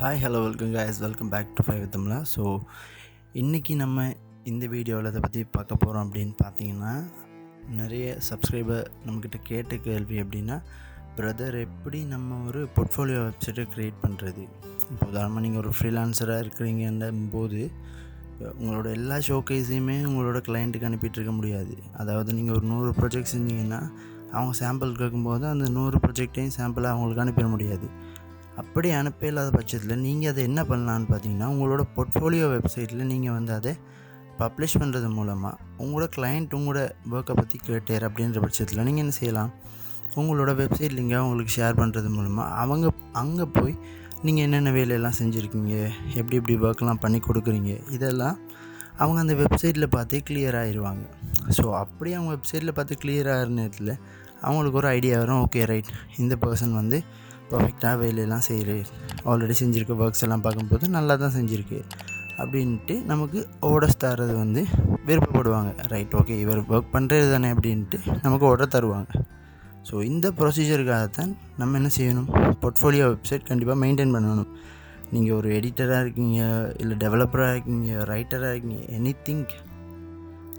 Hi hello welcome guys, welcome back to Fiverr Tamizha. So இன்றைக்கி நம்ம இந்த வீடியோவில் இதை பற்றி பார்க்க போகிறோம் அப்படின்னு பார்த்தீங்கன்னா, நிறைய சப்ஸ்கிரைபர் நம்மக்கிட்ட கேட்ட கேள்வி அப்படின்னா, பிரதர் எப்படி நம்ம ஒரு போர்ட்ஃபோலியோ வெப்சைட்டை க்ரியேட் பண்ணுறது. இப்போ உதாரணமாக நீங்கள் ஒரு ஃப்ரீலான்சராக இருக்கிறீங்கன்னும் போது உங்களோட எல்லா ஷோகேஸையுமே உங்களோட கிளைண்ட்டுக்கு அனுப்பிட்டுருக்க முடியாது. அதாவது நீங்கள் ஒரு 100 ப்ராஜெக்ட் செஞ்சீங்கன்னா அவங்க சாம்பிள் கேட்கும்போது அந்த 100 ப்ராஜெக்டையும் சாம்பிளை அவங்களுக்கு அனுப்பிட முடியாது. அப்படி அனுப்ப இல்லாத பட்சத்தில் நீங்கள் அதை என்ன பண்ணலான்னு பார்த்தீங்கன்னா, உங்களோட போர்ட்ஃபோலியோ வெப்சைட்டில் நீங்கள் அதை பப்ளிஷ் பண்ணுறது மூலமாக உங்களோட கிளைண்ட் உங்களோட ஒர்க்கை பற்றி கேட்டார் அப்படின்ற பட்சத்தில் நீங்கள் என்ன செய்யலாம், உங்களோட வெப்சைட் லிங்கை அவங்களுக்கு ஷேர் பண்ணுறது மூலமாக அவங்க அங்கே போய் நீங்கள் என்னென்ன வேலையெல்லாம் செஞ்சுருக்கீங்க, எப்படி எப்படி ஒர்க்லாம் பண்ணி கொடுக்குறீங்க, இதெல்லாம் அவங்க அந்த வெப்சைட்டில் பார்த்தே கிளியர் ஆகிடுவாங்க. ஸோ அப்படி அவங்க வெப்சைட்டில் பார்த்து கிளியர் ஆகிற நேரத்தில் அவங்களுக்கு ஒரு ஐடியா வரும், ஓகே ரைட், இந்த பர்சன் பர்ஃபெக்டாக வேலையெல்லாம் செய்கிற, ஆல்ரெடி செஞ்சுருக்க ஒர்க்ஸ் எல்லாம் பார்க்கும்போது நல்லா தான் செஞ்சுருக்கு அப்படின்ட்டு நமக்கு ஆர்டர்ஸ் தரது விருப்பப்படுவாங்க. ரைட், ஓகே, இவர் ஒர்க் பண்ணுறது தானே அப்படின்ட்டு நமக்கு ஆர்டர் தருவாங்க. ஸோ இந்த ப்ரொசீஜருக்காகத்தான் நம்ம என்ன செய்யணும், போர்ட்ஃபோலியோ வெப்சைட் கண்டிப்பாக மெயின்டைன் பண்ணணும். நீங்கள் ஒரு எடிட்டராக இருக்கீங்க, இல்லை டெவலப்பராக இருக்கீங்க, ரைட்டராக இருக்கீங்க, எனிதிங்,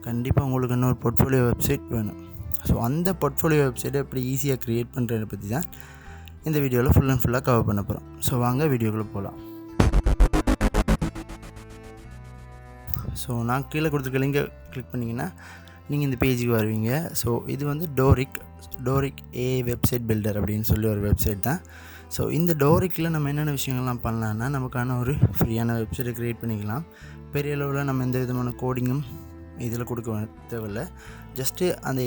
கண்டிப்பாக உங்களுக்கு இன்னொரு போர்ட்ஃபோலியோ வெப்சைட் வேணும். ஸோ அந்த போர்ட்ஃபோலியோ வெப்சைட்டை எப்படி ஈஸியாக க்ரியேட் பண்ணுறதை பற்றி தான் இந்த வீடியோவில் ஃபுல் அண்ட் ஃபுல்லாக கவர் பண்ண போகிறோம். ஸோ வாங்க வீடியோக்குள்ளே போகலாம். ஸோ நான் கீழே கொடுத்துருக்க லிங்கை கிளிக் பண்ணிங்கன்னா நீங்கள் இந்த பேஜுக்கு வருவீங்க. ஸோ இது டோரிக் ஏ வெப்சைட் பில்டர் அப்படின்னு சொல்லி ஒரு வெப்சைட் தான். ஸோ இந்த டோரிக்கில் நம்ம என்னென்ன விஷயங்கள்லாம் பண்ணலான்னா, நமக்கான ஒரு ஃப்ரீயான வெப்சைட்டை க்ரியேட் பண்ணிக்கலாம். பெரிய அளவில் நம்ம எந்த விதமான கோடிங்கும் இதில் கொடுக்க தேவையில்லை. ஜஸ்ட்டு அந்த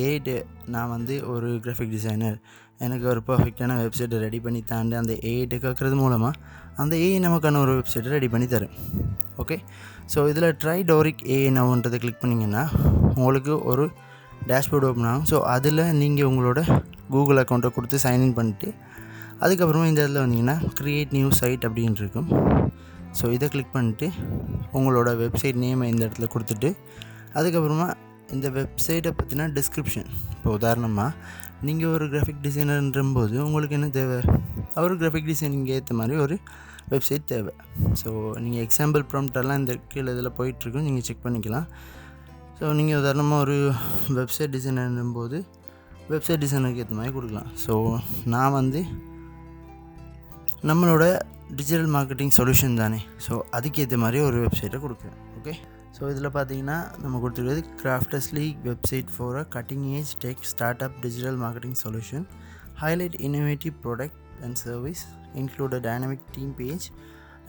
நான் ஒரு கிராஃபிக் டிசைனர், எனக்கு ஒரு பர்ஃபெக்டான வெப்சைட்டை ரெடி பண்ணி தாண்டு அந்த ஏஐட்டை கேட்குறது மூலமாக அந்த ஏஐ நமக்கான ஒரு வெப்சைட்டை ரெடி பண்ணி தரும். ஓகே, ஸோ இதில் ட்ரை டோரிக் ஏஐ நவுன்றதை கிளிக் பண்ணிங்கன்னா உங்களுக்கு ஒரு டேஷ்போர்டு ஓப்பன் ஆகும். ஸோ அதில் நீங்கள் உங்களோட கூகுள் அக்கௌண்ட்டை கொடுத்து சைன்இன் பண்ணிட்டு அதுக்கப்புறமா இந்த இதில் வந்தீங்கன்னா க்ரியேட் நியூ சைட் அப்படின்னு இருக்கும். ஸோ இதை கிளிக் பண்ணிட்டு உங்களோட வெப்சைட் நேமை இந்த இடத்துல கொடுத்துட்டு அதுக்கப்புறமா இந்த வெப்சைட்டை பற்றினா டிஸ்கிரிப்ஷன். இப்போ உதாரணமாக நீங்கள் ஒரு கிராஃபிக் டிசைனர்ன்றம்போது உங்களுக்கு என்ன தேவை, ஒரு கிராஃபிக் டிசைனிங் ஏற்ற மாதிரி ஒரு வெப்சைட் தேவை. ஸோ நீங்கள் எக்ஸாம்பிள் ப்ராம்ப்டெல்லாம் இந்த கீழே இதில் போயிட்டுருக்கும், நீங்கள் செக் பண்ணிக்கலாம். ஸோ நீங்கள் உதாரணமாக ஒரு வெப்சைட் டிசைனர்ன்னும்போது வெப்சைட் டிசைனருக்கு ஏற்ற மாதிரி கொடுக்கலாம். ஸோ நான் நம்மளோட டிஜிட்டல் மார்க்கெட்டிங் சொல்யூஷன் தானே, ஸோ அதுக்கேற்ற மாதிரி ஒரு வெப்சைட்டை கொடுக்குறேன். ஓகே, ஸோ இதில் பார்த்தீங்கன்னா நம்ம கொடுத்துருக்கிறது Craftsly website for a cutting edge tech start up digital marketing solution, highlight innovative product and service, include a dynamic team page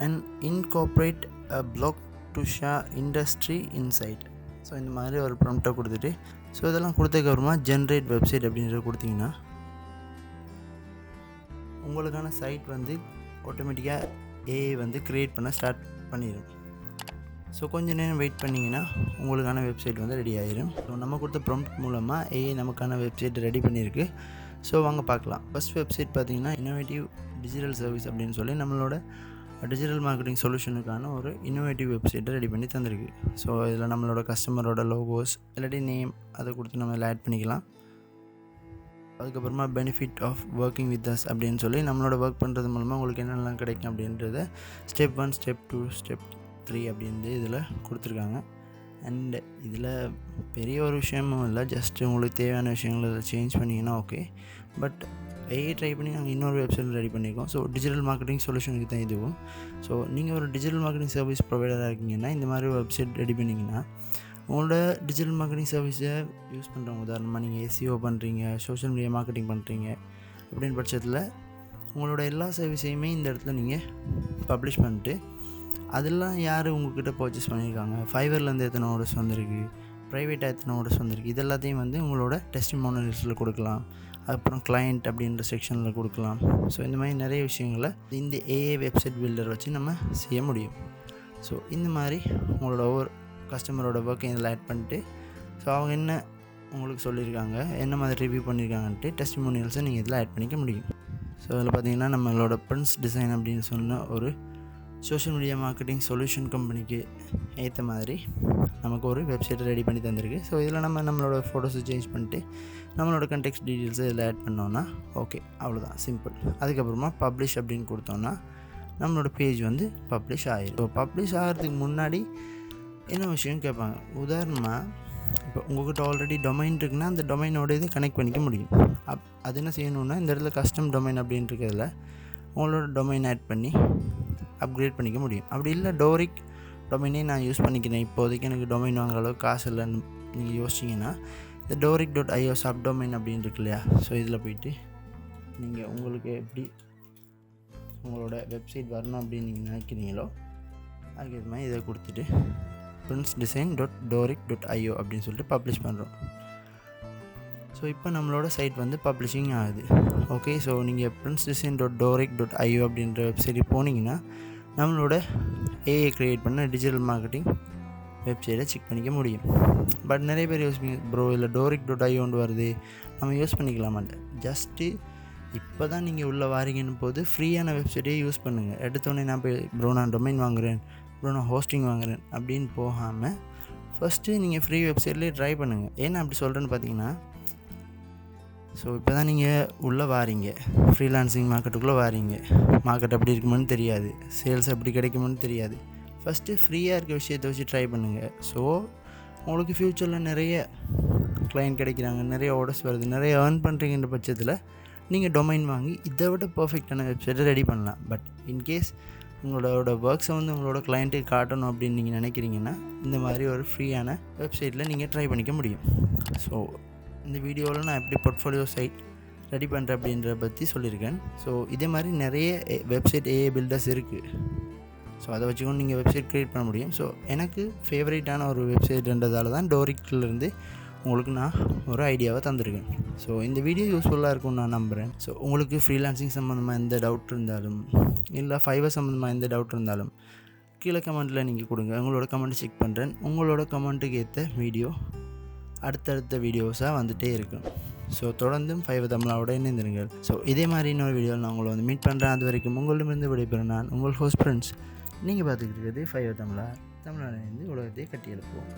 and incorporate a blog to share industry insight. So இந்த மாதிரி ஒரு ப்ராம்ப்டை கொடுத்துட்டு so இதெல்லாம் கொடுத்ததுக்கப்புறமா generate website அப்படின்றத கொடுத்தீங்கன்னா உங்களுக்கான side ஆட்டோமேட்டிக்காக AI create பண்ண ஸ்டார்ட் பண்ணிடும். ஸோ கொஞ்சம் நேரம் வெயிட் பண்ணிங்கன்னா உங்களுக்கான வெப்சைட் ரெடி ஆகிடும். ஸோ நம்ம கொடுத்த ப்ராம்ப்ட் மூலமாக ஏஐ நமக்கான வெப்சைட் ரெடி பண்ணியிருக்கு. ஸோ வாங்க பார்க்கலாம். ஃபஸ்ட் வெப்சைட் பார்த்தீங்கன்னா இன்னோவேட்டிவ் டிஜிட்டல் சர்வீஸ் அப்படின்னு சொல்லி நம்மளோட டிஜிட்டல் மார்க்கெட்டிங் சொல்யூஷனுக்கான ஒரு இன்னோவேட்டிவ் வெப்சைட்டை ரெடி பண்ணி தந்திருக்கு. ஸோ இதில் நம்மளோட கஸ்டமரோட லோகோஸ் இல்லாட்டி நேம் அதை கொடுத்து நம்ம இதில் ஆட் பண்ணிக்கலாம். அதுக்கப்புறமா benefit of working with us அப்படின்னு சொல்லி நம்மளோட ஒர்க் பண்ணுறது மூலமாக உங்களுக்கு என்னெல்லாம் கிடைக்கும் அப்படின்றத ஸ்டெப் 1, ஸ்டெப் 2, ஸ்டெப் 3 அப்படின்ட்டு இதில் கொடுத்துருக்காங்க. அண்டு இதில் பெரிய ஒரு விஷயமும் இல்லை, ஜஸ்ட் உங்களுக்கு தேவையான விஷயங்கள் இதில் சேஞ்ச் பண்ணிங்கன்னா ஓகே. பட் ஏஐ ட்ரை பண்ணி நாங்கள் இன்னொரு வெப்சைட் ரெடி பண்ணியிருக்கோம். ஸோ டிஜிட்டல் மார்க்கெட்டிங் சொல்யூஷனுக்கு தான் இதுவும். ஸோ நீங்கள் ஒரு டிஜிட்டல் மார்க்கெட்டிங் சர்வீஸ் ப்ரொவைடராக இருக்கீங்கன்னா இந்த மாதிரி ஒரு வெப்சைட் ரெடி பண்ணிங்கன்னா உங்களோட டிஜிட்டல் மார்க்கெட்டிங் சர்வீஸை யூஸ் பண்ணுறவங்க, உதாரணமாக நீங்கள் எஸ்இஓ பண்ணுறீங்க, சோஷியல் மீடியா மார்க்கெட்டிங் பண்ணுறீங்க அப்படின்னு பட்சத்தில் உங்களோட எல்லா சர்வீஸையுமே இந்த இடத்துல நீங்கள் பப்ளிஷ் பண்ணிட்டு அதெல்லாம் யார் உங்கள்கிட்ட பர்ச்சேஸ் பண்ணியிருக்காங்க, ஃபைவர்லேருந்து எத்தனை ஆர்டர்ஸ் வந்திருக்கு, ப்ரைவேட்டாக எத்தனை ஆர்டர்ஸ் வந்திருக்கு, இது எல்லாத்தையும் உங்களோட டெஸ்டிமோனியல்ஸில் கொடுக்கலாம். அப்புறம் கிளைண்ட் அப்படின்ற செக்ஷனில் கொடுக்கலாம். ஸோ இந்த மாதிரி நிறைய விஷயங்களை இந்த ஏஐ வெப்சைட் பில்டர் வச்சு நம்ம செய்ய முடியும். ஸோ இந்த மாதிரி உங்களோட ஒவ்வொரு கஸ்டமரோட ஒர்க்கை இதில் ஆட் பண்ணிட்டு ஸோ அவங்க என்ன உங்களுக்கு சொல்லியிருக்காங்க, என்ன மாதிரி ரிவ்யூ பண்ணியிருக்காங்கன்ட்டு டெஸ்டிமோனியல்ஸை நீங்கள் இதில் ஆட் பண்ணிக்க முடியும். ஸோ இதில் பார்த்தீங்கன்னா நம்மளோட பிரின்ஸ் டிசைன் அப்படின்னு சொன்ன ஒரு சோஷியல் மீடியா மார்க்கெட்டிங் சொல்யூஷன் கம்பெனிக்கு ஏற்ற மாதிரி நமக்கு ஒரு வெப்சைட்டை ரெடி பண்ணி தந்திருக்கு. ஸோ இதில் நம்மளோட ஃபோட்டோஸை சேஞ்ச் பண்ணிட்டு நம்மளோட கண்டெக்ஸ்ட் டீட்டெயில்ஸை இதில் ஆட் பண்ணோன்னா ஓகே, அவ்வளோதான், சிம்பிள். அதுக்கப்புறமா பப்ளிஷ் அப்படின்னு கொடுத்தோன்னா நம்மளோட பேஜ் வந்து பப்ளிஷ் ஆகிடும். ஸோ பப்ளிஷ் ஆகிறதுக்கு முன்னாடி என்ன விஷயம் கேட்பாங்க. உதாரணமாக இப்போ உங்கள்கிட்ட ஆல்ரெடி டொமைன் இருக்குன்னா அந்த டொமைனோட இது கனெக்ட் பண்ணிக்க முடியும். அது என்ன செய்யணுன்னா இந்த இடத்துல கஸ்டம் டொமைன் அப்படின்னு இருக்கிறதுல உங்களோட டொமைன் ஆட் பண்ணி அப்கிரேட் பண்ணிக்க முடியும். அப்படி இல்லை டோரிக் டொமைனே நான் யூஸ் பண்ணிக்கிறேன், இப்போதைக்கு எனக்கு டொமைன் வாங்குற அளவுக்கு காசு இல்லைன்னு நீங்கள் யோசிச்சிங்கன்னா இந்த doric.io சப் டொமைன் அப்படின்னு இருக்கு இல்லையா. ஸோ இதில் போய்ட்டு நீங்கள் உங்களுக்கு எப்படி உங்களோட வெப்சைட் வரணும் அப்படின்னு நீங்கள் நினைக்கிறீங்களோ அதுக்கேற்ற மாதிரி இதை கொடுத்துட்டு prinsdesign.doric.io அப்படின்னு சொல்லிட்டு பப்ளிஷ் பண்ணுறோம். ஸோ இப்போ நம்மளோட சைட் வந்து பப்ளிஷிங் ஆகுது. ஓகே, ஸோ நீங்கள் prinsdesign.doric.io அப்படின்ற வெப்சைட்டுக்கு போனீங்கன்னா நம்மளோட ஏஐ க்ரியேட் பண்ண டிஜிட்டல் மார்க்கெட்டிங் வெப்சைட்டை செக் பண்ணிக்க முடியும். பட் நிறைய பேர் யோசிப்பீங்க, ப்ரோ இல்லை doric.ioன்னு வருது நம்ம யூஸ் பண்ணிக்கலாமான்ட்டு. ஜஸ்ட்டு இப்போ தான் நீங்கள் உள்ளே வாரீங்கன்னு போது ஃப்ரீயான வெப்சைட்டே யூஸ் பண்ணுங்கள். எடுத்தோடனே நான் போய் ப்ரோ நான் டொமைன் வாங்குகிறேன், ப்ரோ நான் ஹோஸ்டிங் வாங்குகிறேன் அப்படின்னு போகாமல் ஃபஸ்ட்டு நீங்கள் ஃப்ரீ வெப்சைட்லேயே ட்ரை பண்ணுங்கள். ஏன்னா அப்படி சொல்கிறேன்னு பார்த்தீங்கன்னா, ஸோ இப்போ தான் நீங்கள் உள்ளே வாரீங்க, ஃப்ரீலான்சிங் மார்க்கெட்டுக்குள்ளே வாரீங்க, மார்க்கெட் எப்படி இருக்குமென்னு தெரியாது, சேல்ஸ் எப்படி கிடைக்குமென்னு தெரியாது. ஃபஸ்ட்டு ஃப்ரீயாக இருக்க விஷயத்தை வச்சு ட்ரை பண்ணுங்கள். ஸோ உங்களுக்கு ஃப்யூச்சரில் நிறைய கிளைண்ட் கிடைக்கிறாங்க, நிறைய ஆர்டர்ஸ் வருது, நிறைய ஏர்ன் பண்ணுறீங்கன்ற பட்சத்தில் நீங்கள் டொமைன் வாங்கி இதை விட பர்ஃபெக்டான வெப்சைட்டை ரெடி பண்ணலாம். பட் இன்கேஸ் உங்களோட ஒர்க்ஸை வந்து உங்களோட கிளைண்ட்டுக்கு காட்டணும் அப்படின்னு நீங்கள் நினைக்கிறீங்கன்னா இந்த மாதிரி ஒரு ஃப்ரீயான வெப்சைட்டில் நீங்கள் ட்ரை பண்ணிக்க முடியும். ஸோ இந்த வீடியோவில் நான் எப்படி போர்ட்ஃபோலியோ சைட் ரெடி பண்ணுறேன் அப்படின்றத பற்றி சொல்லியிருக்கேன். ஸோ இதே மாதிரி நிறைய வெப்சைட் ஏஐ பில்டர்ஸ் இருக்குது. ஸோ அதை வச்சுக்கொண்டு நீங்கள் வெப்சைட் க்ரியேட் பண்ண முடியும். ஸோ எனக்கு ஃபேவரேட்டான ஒரு வெப்சைட்ன்றதால தான் டோரிக்லேருந்து உங்களுக்கு நான் ஒரு ஐடியாவை தந்திருக்கேன். ஸோ இந்த வீடியோ யூஸ்ஃபுல்லாக இருக்கும்னு நான் நம்புகிறேன். ஸோ உங்களுக்கு ஃப்ரீலான்சிங் சம்மந்தமாக எந்த டவுட் இருந்தாலும் இல்லை ஃபைவர் சம்மந்தமாக எந்த டவுட் இருந்தாலும் கீழே கமெண்ட்டில் நீங்கள் கொடுங்க. உங்களோட கமெண்ட் செக் பண்ணுறேன். உங்களோட கமெண்ட்டுக்கு ஏற்ற வீடியோ அடுத்தடுத்த வீடியோஸாக வந்துகிட்டே இருக்கும். ஸோ தொடர்ந்தும் ஃபைவர் தமிழாவோட இணைந்திருங்கள். ஸோ இதே மாதிரி இன்னொரு வீடியோவில் நான் உங்களை வந்து மீட் பண்ணுறேன். அது வரைக்கும் உங்களிடமிருந்து விடைபெறும் நான் உங்கள் ஹோஸ்ட் ஃப்ரெண்ட்ஸ். நீங்கள் பார்த்துக்கிட்டு இருக்கிறது ஃபைவர் தமிழா, தமிழாலேருந்து உலகத்தை கட்டி எழுப்புவோம்.